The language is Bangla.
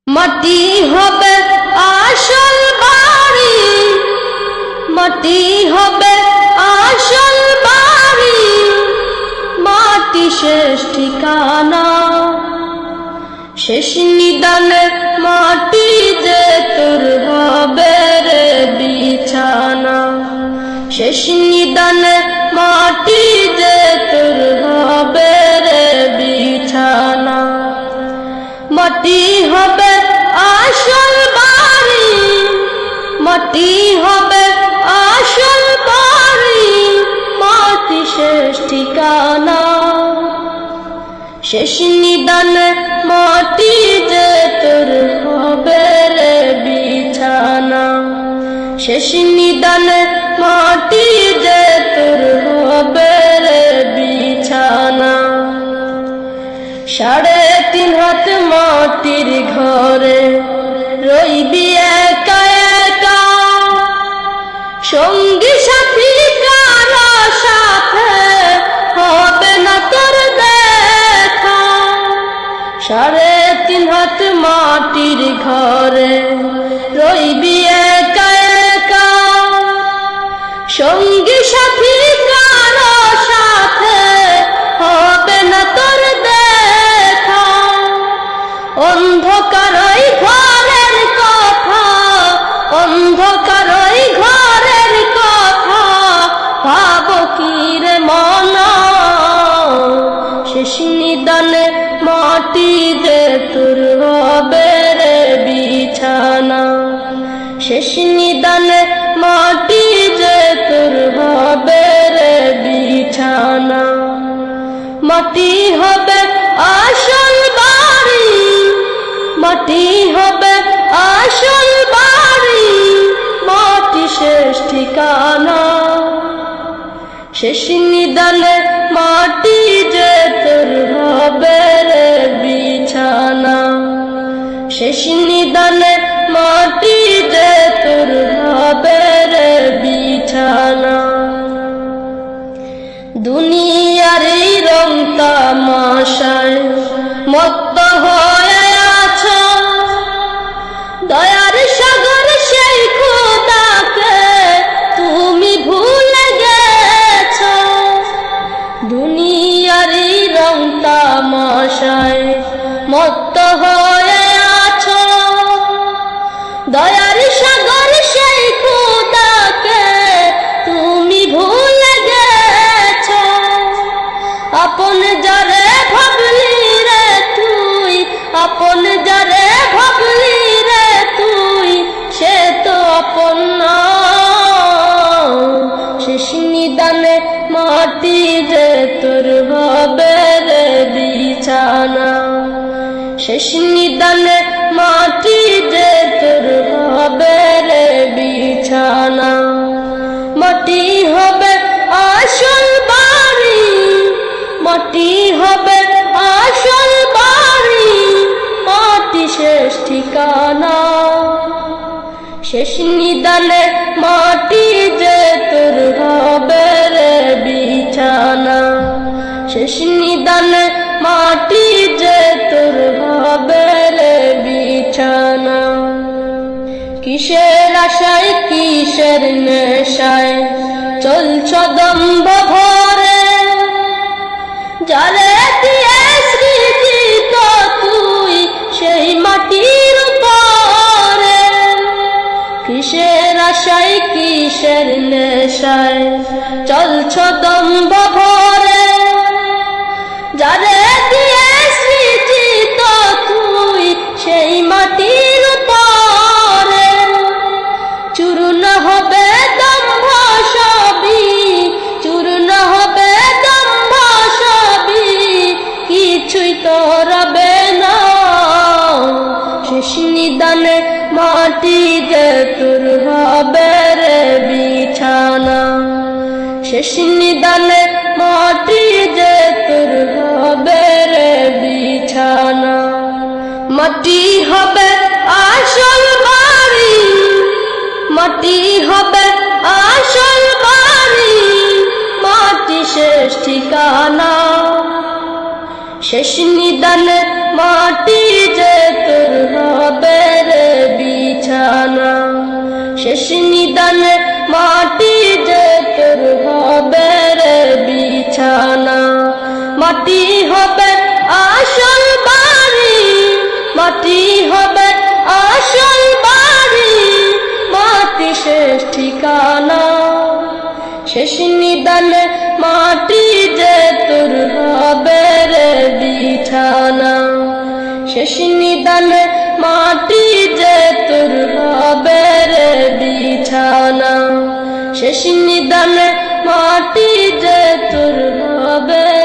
মাটি হবে আসল বাড়ি, মাটি হবে আসল বাড়ি, মাটি শেষ ঠিকানা। শেষ নিদানে মাটি যে তোর হবে রে বিছানা। শেষ নিদানে মাটি যে তোর হবে রে বিছানা। মাটি হবে আসল বাড়ি, মাটি হবে আসল বাড়ি, মাটি শেষ ঠিকানা। শেষ নিদানে মাটি যে তোর হবে রে বিছানা। শেষ নিদানে মাটি যে তোর হবে রে বিছানা। 3.5 হাত মাটির ঘরে রইবি একা একা, সঙ্গী সাথী কারো সাথে হবে না তোর দেখা। 3.5 হাত মাটির ঘরে রইবি একা একা, সঙ্গী সাথী কারো সাথে হবে না তোর দেখা। অন্ধকারই ঘরের কথা, অন্ধকারই ঘরের কথা, ভাবো কি রে মনা। শেষ নিদানে মাটি যে তোর হবে রে বিছানা। শেষ নিদানে মাটি যে তোর হবে রে বিছানা। মাটি হবে আসল বাড়ি, মাটি হবে আসল বাড়ি, মাটি শেষ ঠিকানা। শেষ নিদানে মাটি যে তোর হবে রে বিছানা। শেষ নিদানে মাটি যে তোর হবে রে বিছানা। দুনিয়ার এই রং তামাশায় মত্ত হয়ে আছো, দয়ার সাগর সেই খোদাকে তুমি ভুলে গেছো। দুনিয়ার এই রং তামাশায় মত্ত হয়ে আছো, দয়ার সাগর সেই খোদাকে তুমি ভুলে গেছো। আপন যারে ভাবলি রে তুই, আপন যারে ভাবলি রে তুই, সে তো আপন না। শেষ নিদানে মাটি যে তোর হবে রে বিছানা। শেষ নিদানে মাটি যে তোর হবে রে বিছানা। মাটি হবে আসল বাড়ি, মাটি হবে আসল বাড়ি, মাটি শেষ ঠিকানা। শেষ নিদানে মাটি যে তোর হবে রে বিছানা। শেষ নিদানে মাটি যে তোর হবে রে বিছানা। কিসের আশায় কিসের নেশায় চলছ দম্ভ ভরে, যারে দিয়ে স্মৃতি তো তুই সেই মাটির উপরে। কিসের আশায় কিসের নেশায় চলছ দম্ভ ভরে, যারে দিয়ে স্মৃতি তো তুই সেই মাটির উপরে। চূর্ণ হবে দম্ভ সবই, চূর্ণ হবে দম্ভ সবই, কিছুই তো রবে না। শেষ নিদানে মাটি যে তোর হবে রে বিছানা। শেষ নিদানে মাটি যে তোর হবে রে বিছানা। মাটি হবে আসল বাড়ি, মাটি হবে আসল বাড়ি, মাটি শেষ ঠিকানা। শেষ নিদানে মাটি যে তোর হবে মাটি হবে আসল বাড়ি, মাটি হবে আসল বাড়ি, মাটি শেষ ঠিকানা। শেষ নিদানে মাটি যে তোর হবে রে বিছানা, শেষ নিদানে মাটি যে তোর হবে রে বিছানা, শেষ নিদানে মাটি যে তোর হবে